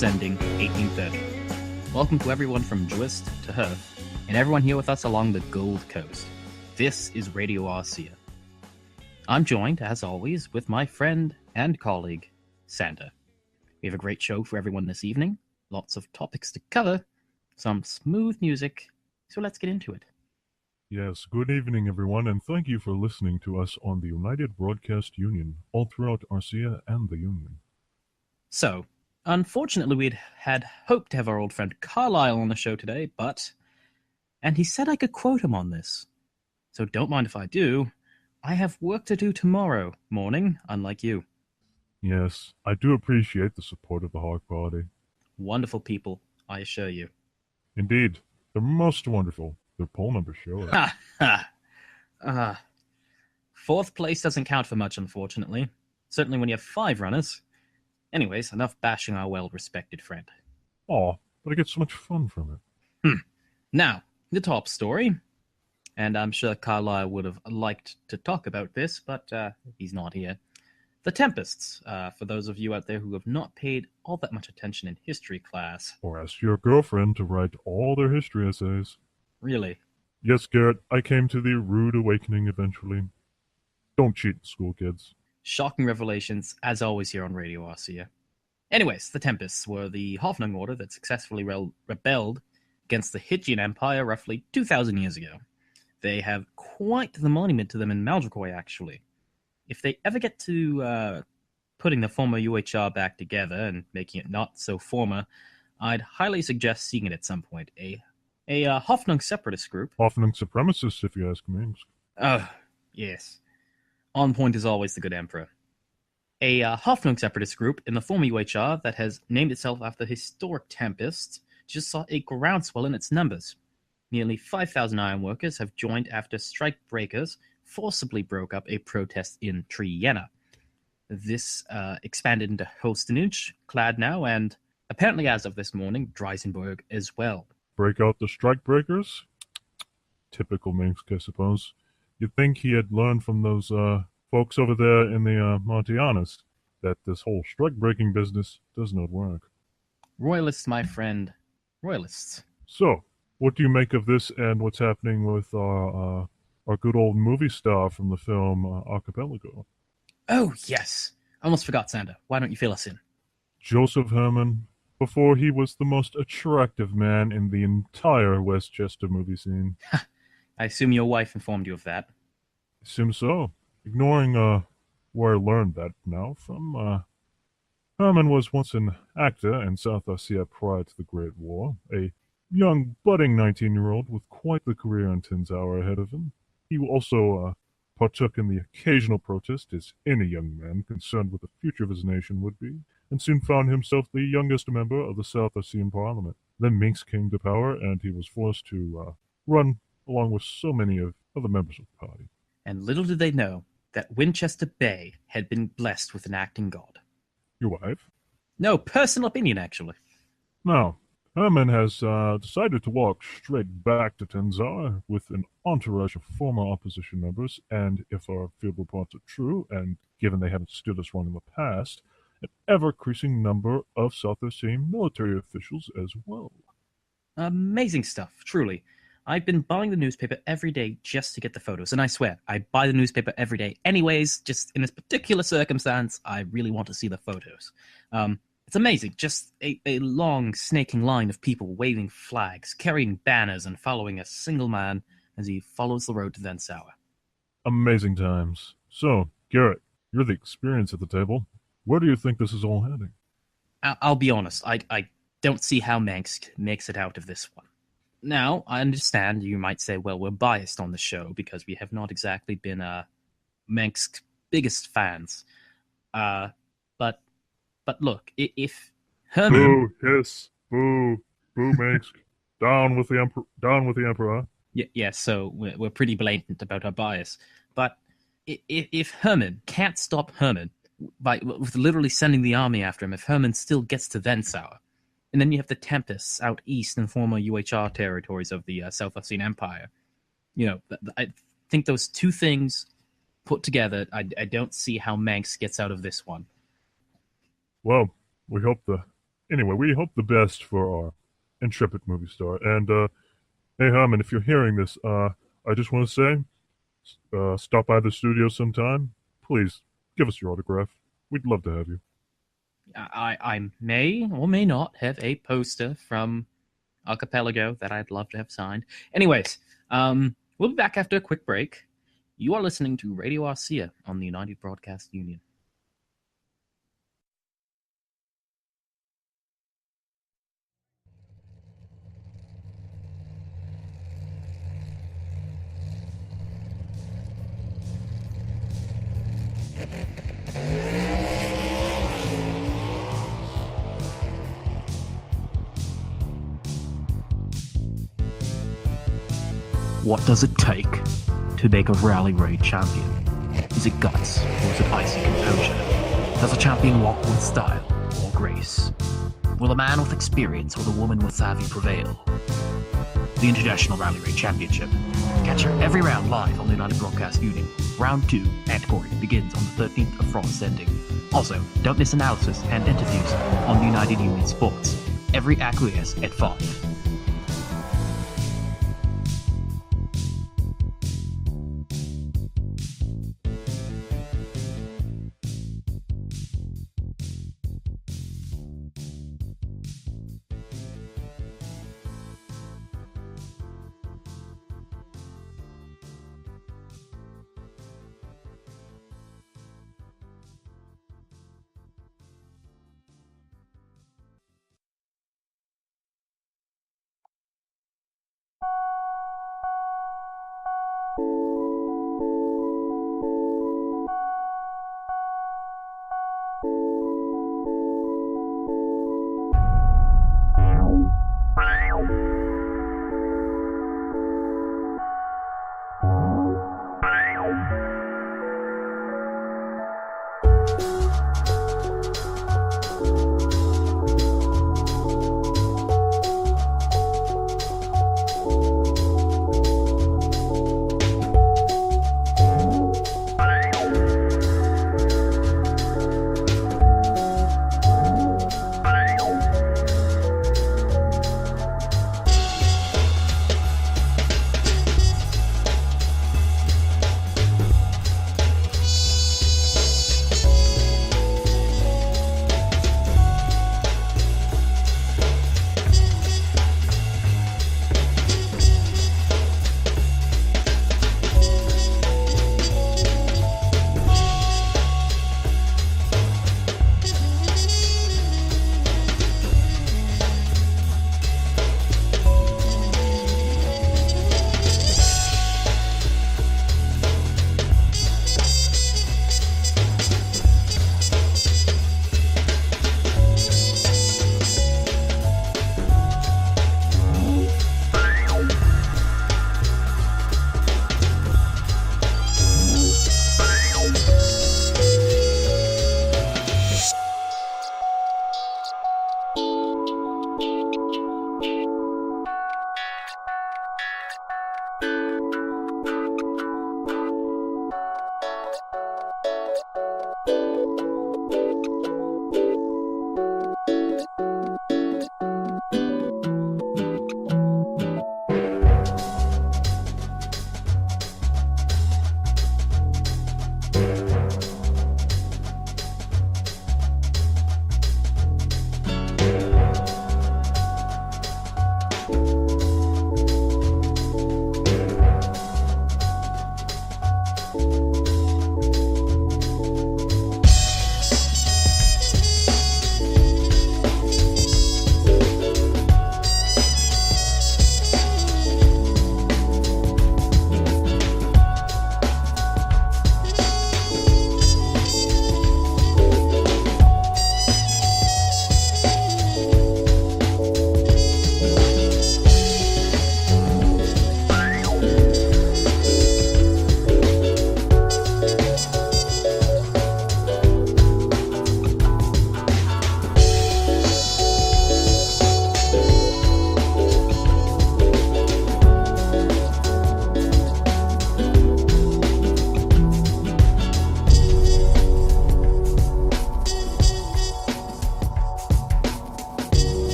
ascending 1830. Welcome to everyone from Juist to Hearth, and everyone here with us along the Gold Coast. This is Radio Arcea. I'm joined, as always, with my friend and colleague, Santa. We have a great show for everyone this evening, lots of topics to cover, some smooth music, so let's get into it. Yes, good evening, everyone, and thank you for listening to us on the United Broadcast Union, all throughout Arcea and the Union. So, unfortunately, we'd had hoped to have our old friend Carlisle on the show today, and he said I could quote him on this. So don't mind if I do. I have work to do tomorrow morning, unlike you. Yes, I do appreciate the support of the Hawk Party. Wonderful people, I assure you. Indeed, they're most wonderful. Their poll numbers show it. Fourth place doesn't count for much, unfortunately. Certainly when you have 5 runners. Anyways, enough bashing our well-respected friend. Aw, but I get so much fun from it. Now, the top story. And I'm sure Carlisle would have liked to talk about this, but he's not here. The Tempests, for those of you out there who have not paid all that much attention in history class. Or ask your girlfriend to write all their history essays. Really? Yes, Garrett, I came to the rude awakening eventually. Don't cheat in school, kids. Shocking revelations, as always here on Radio Arcea. Anyways, the Tempests were the Hoffnung order that successfully rebelled against the Hittian Empire roughly 2,000 years ago. They have quite the monument to them in Maldrikoi, actually. If they ever get to putting the former UHR back together and making it not so former, I'd highly suggest seeing it at some point. A Hoffnung separatist group. Hoffnung supremacists, if you ask me. Oh, yes. On point is always the good emperor. A Hoffnung separatist group in the former UHR that has named itself after historic Tempests just saw a groundswell in its numbers. Nearly 5,000 ironworkers have joined after strike breakers forcibly broke up a protest in Triana. This expanded into Holstenich, Kladno, and apparently as of this morning, Dreisenberg as well. Break out the strike breakers? Typical Minsk, I suppose. You'd think he had learned from those folks over there in the Montianas that this whole strike-breaking business does not work. Royalists, my friend. Royalists. So, what do you make of this and what's happening with our good old movie star from the film Archipelago? Oh, yes. I almost forgot, Santa. Why don't you fill us in? Joseph Herman, before he was the most attractive man in the entire Westchester movie scene. I assume your wife informed you of that. Assume so. Ignoring where I learned that now from, Herman was once an actor in South Arcea prior to the Great War, a young, budding 19-year-old with quite the career in Tinzauer ahead of him. He also partook in the occasional protest as any young man concerned with the future of his nation would be, and soon found himself the youngest member of the South Arcean Parliament. Then Minsk came to power, and he was forced to run along with so many of other members of the party. And little did they know that Winchester Bay had been blessed with an acting god. Your wife? No, personal opinion, actually. Now, Herman has decided to walk straight back to Tenzar with an entourage of former opposition members, and if our field reports are true, and given they haven't stood us wrong in the past, an ever-increasing number of South Arcean military officials as well. Amazing stuff, truly. I've been buying the newspaper every day just to get the photos, and I swear, I buy the newspaper every day anyways, just in this particular circumstance, I really want to see the photos. It's amazing, just a long, snaking line of people waving flags, carrying banners, and following a single man as he follows the road to Vensauer. Amazing times. So, Garrett, you're the experience at the table. Where do you think this is all heading? I'll be honest, I don't see how Minsk makes it out of this one. Now, I understand you might say, well, we're biased on the show because we have not exactly been Minsk's biggest fans. But look, if Herman... Boo, hiss, boo, boo, Minsk. Down with the Emperor. Yeah, so we're pretty blatant about our bias. But if Herman can't stop Herman with literally sending the army after him, if Herman still gets to Vensauer, and then you have the Tempests out east in former UHR territories of the South Arcean Empire, I think those two things put together, I don't see how Manx gets out of this one. Well, we hope the Anyway, we hope the best for our intrepid movie star. And hey, Herman, if you're hearing this, I just want to say, stop by the studio sometime. Please give us your autograph. We'd love to have you. I may or may not have a poster from Archipelago that I'd love to have signed. Anyways, we'll be back after a quick break. You are listening to Radio Arcea on the United Broadcast Union. What does it take to make a rally raid champion? Is it guts or is it icy composure? Does a champion walk with style or grace? Will a man with experience or the woman with savvy prevail? The International Rally Raid Championship. Catch every round live on the United Broadcast Union. Round 2 at Corey begins on the 13th of Frost Ending. Also, don't miss analysis and interviews on the United Union Sports. Every acquiesce at 5.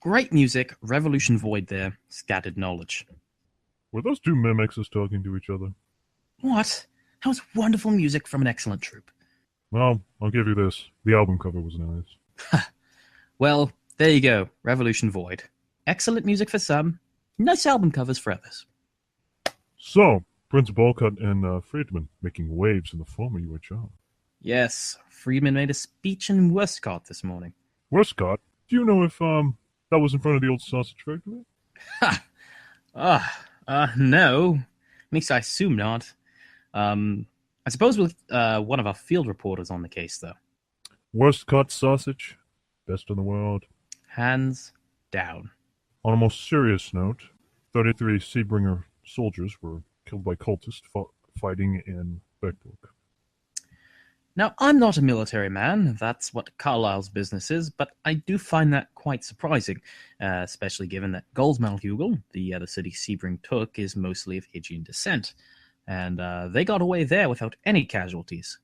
Great music, revolution void there, scattered knowledge. Were those two mimics just talking to each other? What? That was wonderful music from an excellent troupe. Well, I'll give you this. The album cover was nice. Well, there you go, Revolution Void. Excellent music for some, nice album covers for others. So, Prince Bolcut and Friedman making waves in the former UHR. Yes, Friedman made a speech in Westcott this morning. Westcott? Do you know if that was in front of the old sausage factory? No. At least I assume not. I suppose with one of our field reporters on the case, though. Westcott sausage? Best in the world. Hands down. On a more serious note, 33 Seabringer soldiers were killed by cultists fighting in Beckbrook. Now, I'm not a military man, that's what Carlyle's business is, but I do find that quite surprising, especially given that Goldsmalhugel, the other city Sebring took, is mostly of Hygian descent, and they got away there without any casualties.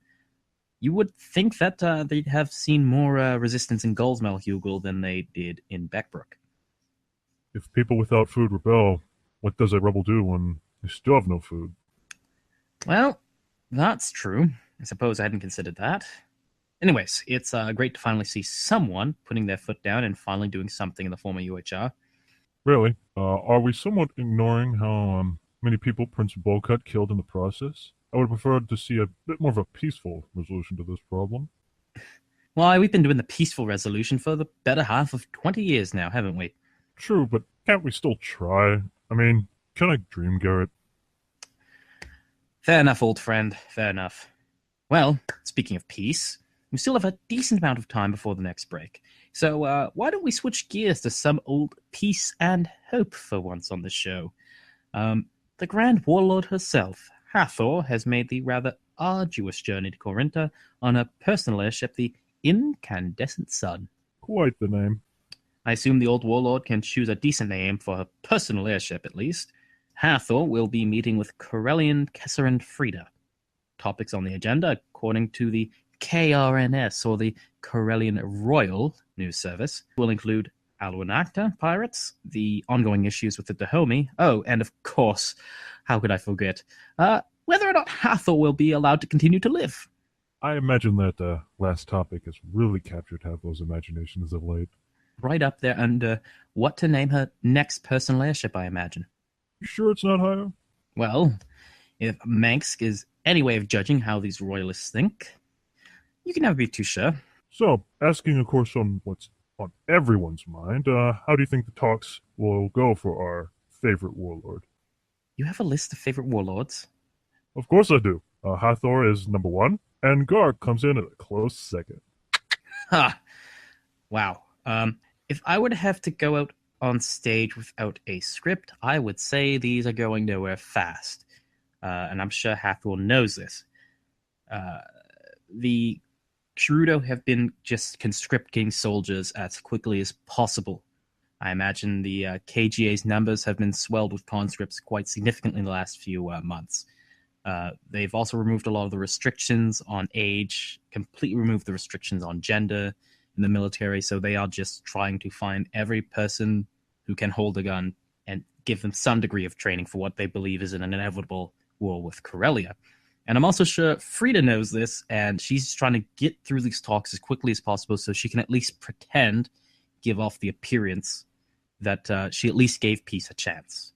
You would think that they'd have seen more resistance in Goldsmalhugel than they did in Beckbrook. If people without food rebel, what does a rebel do when they still have no food? Well, that's true. I suppose I hadn't considered that. Anyways, it's great to finally see someone putting their foot down and finally doing something in the former UHR. Really? Are we somewhat ignoring how many people Prince Bolcut killed in the process? I would have preferred to see a bit more of a peaceful resolution to this problem. Why, we've been doing the peaceful resolution for the better half of 20 years now, haven't we? True, but can't we still try? I mean, can I dream, Garrett? Fair enough, old friend, fair enough. Well, speaking of peace, we still have a decent amount of time before the next break. So why don't we switch gears to some old peace and hope for once on the show? The Grand Warlord herself, Hathor, has made the rather arduous journey to Corinta on her personal airship, the Incandescent Sun. Quite the name. I assume the old warlord can choose a decent name for her personal airship, at least. Hathor will be meeting with Corellian Kesserin Frida. Topics on the agenda, according to the KRNS, or the Corellian Royal News Service, will include Alwanacta pirates, the ongoing issues with the Dahomey, and of course, how could I forget, whether or not Hathor will be allowed to continue to live. I imagine that last topic has really captured Hathor's imaginations of late. Right up there under what to name her next personal airship, I imagine. You sure it's not higher? Well, if Manx is any way of judging how these royalists think, you can never be too sure. So, asking, of course, on what's on everyone's mind, how do you think the talks will go for our favorite warlord? You have a list of favorite warlords? Of course I do. Hathor is number one, and Garg comes in at a close second. Ha! Wow. If I were to have to go out on stage without a script, I would say these are going nowhere fast. And I'm sure Hathor knows this. The Gerudo have been just conscripting soldiers as quickly as possible. I imagine the KGA's numbers have been swelled with conscripts quite significantly in the last few months. They've also removed a lot of the restrictions on age, completely removed the restrictions on gender in the military, so they are just trying to find every person who can hold a gun and give them some degree of training for what they believe is an inevitable war with Corellia. And I'm also sure Frida knows this, and she's trying to get through these talks as quickly as possible so she can at least give off the appearance that she at least gave peace a chance.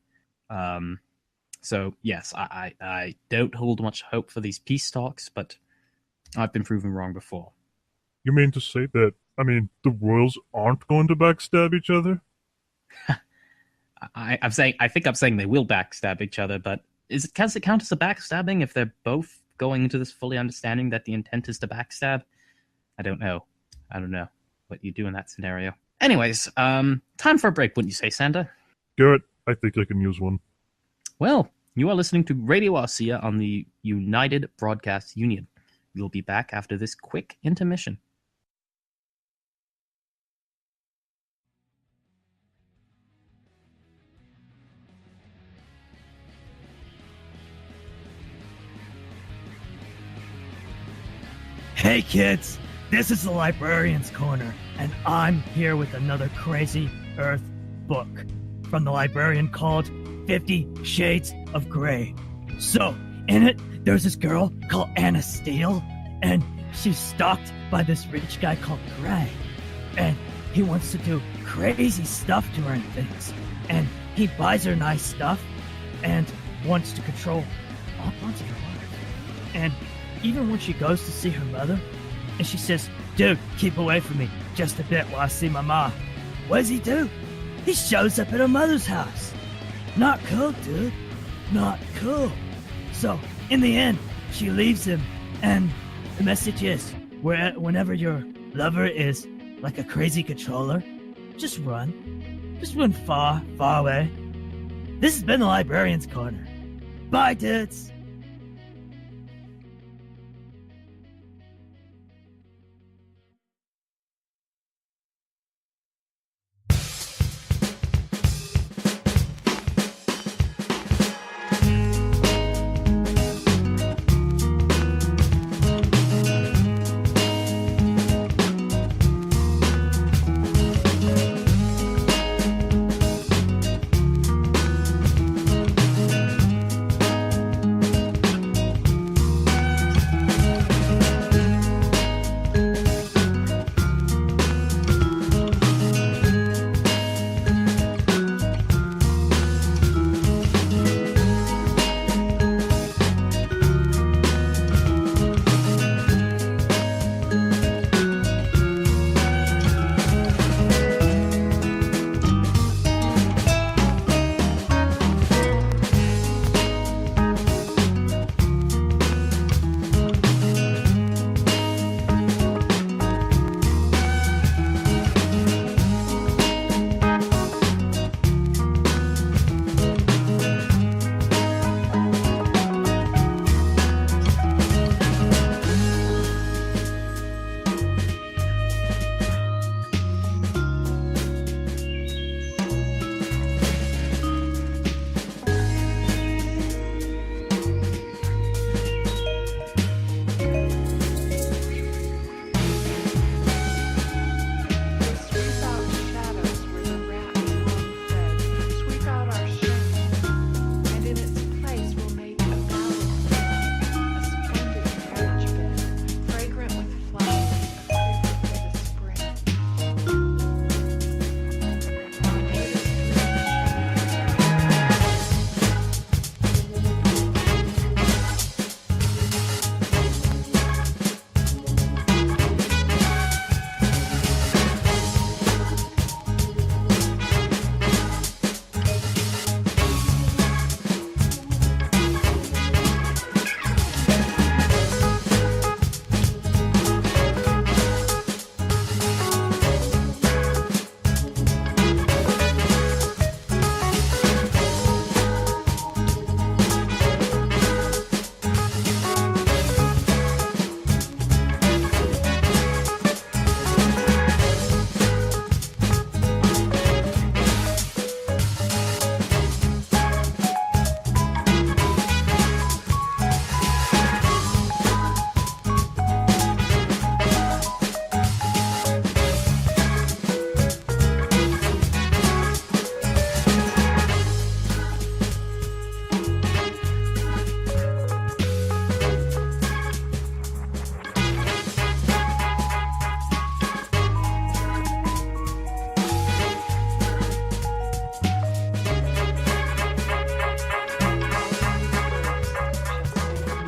So, yes, I don't hold much hope for these peace talks, but I've been proven wrong before. You mean to say that, the royals aren't going to backstab each other? I think I'm saying they will backstab each other, but does it count as a backstabbing if they're both going into this fully understanding that the intent is to backstab? I don't know what you do in that scenario. Anyways, time for a break, wouldn't you say, Santa? Garrett, I think I can use one. Well, you are listening to Radio Arcea on the United Broadcast Union. We'll be back after this quick intermission. Hey kids, this is the Librarian's Corner, and I'm here with another crazy, Earth book from the librarian called 50 Shades of Grey. So, in it, there's this girl called Anna Steele, and she's stalked by this rich guy called Gray. And he wants to do crazy stuff to her and things. And he buys her nice stuff and wants to control all parts of her life. And even when she goes to see her mother, and she says, "Dude, keep away from me just a bit while I see my ma," what does he do? He shows up at her mother's house. Not cool, dude. Not cool. So, in the end, she leaves him, and the message is, whenever your lover is like a crazy controller, just run. Just run far, far away. This has been the Librarian's Corner. Bye, dudes.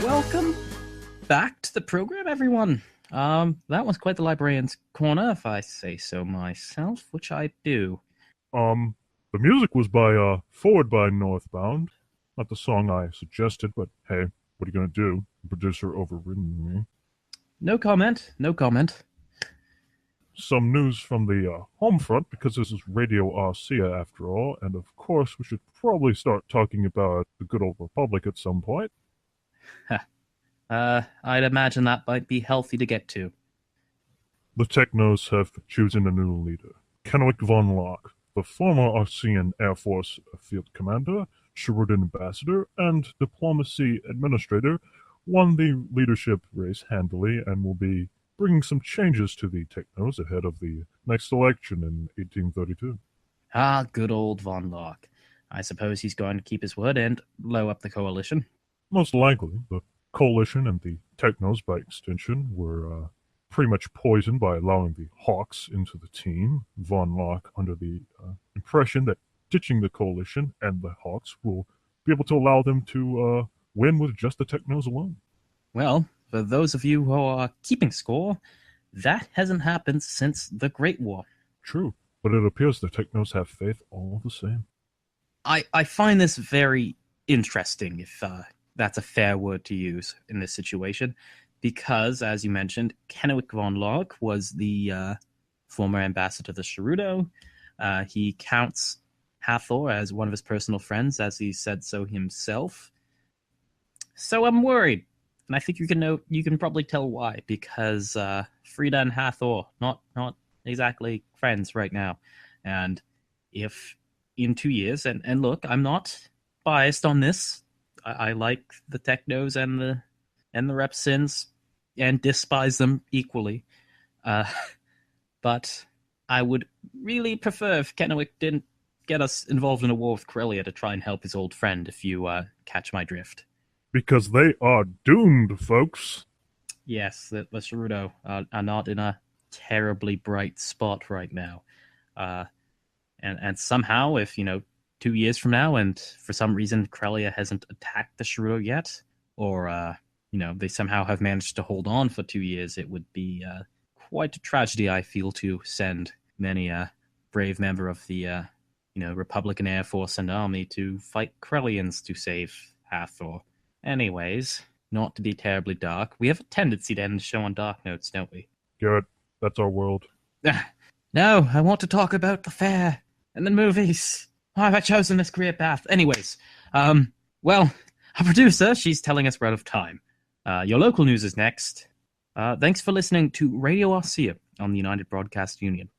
Welcome back to the program, everyone. That was quite the Librarian's Corner, if I say so myself, which I do. The music was by Forward by Northbound. Not the song I suggested, but hey, what are you gonna do? The producer overridden me. No comment. No comment. Some news from the home front, because this is Radio Arcea after all, and of course we should probably start talking about the good old Republic at some point. I'd imagine that might be healthy to get to. The Technos have chosen a new leader. Kenwick von Locke, the former Arcean Air Force Field Commander, Sheridan Ambassador, and Diplomacy Administrator, won the leadership race handily and will be bringing some changes to the Technos ahead of the next election in 1832. Ah, good old Von Lark. I suppose he's going to keep his word and blow up the coalition. Most likely, the Coalition and the Technos, by extension, were pretty much poisoned by allowing the Hawks into the team. Von Locke, under the impression that ditching the Coalition and the Hawks will be able to allow them to win with just the Technos alone. Well, for those of you who are keeping score, that hasn't happened since the Great War. True, but it appears the Technos have faith all the same. I find this very interesting, if that's a fair word to use in this situation, because, as you mentioned, Kennewick von Locke was the former ambassador to the Sharudo. He counts Hathor as one of his personal friends, as he said so himself. So I'm worried, and I think you can probably tell why, because Frida and Hathor not exactly friends right now, and if in 2 years, and look, I'm not biased on this. I like the Technos and the Repsins and despise them equally. But I would really prefer if Kennewick didn't get us involved in a war with Corellia to try and help his old friend, if you catch my drift. Because they are doomed, folks. Yes, the Sharudo are not in a terribly bright spot right now. And somehow, if, 2 years from now, and for some reason Corellia hasn't attacked the Sharudo yet, or, they somehow have managed to hold on for 2 years, it would be quite a tragedy, I feel, to send many a brave member of the, Republican Air Force and Army to fight Corellians to save Hathor. Anyways, not to be terribly dark, we have a tendency to end the show on dark notes, don't we? Good. That's our world. No, I want to talk about the fair and the movies. Why have I chosen this career path? Anyways, well, our producer, she's telling us we're out of time. Your local news is next. Thanks for listening to Radio Arcea on the United Broadcast Union.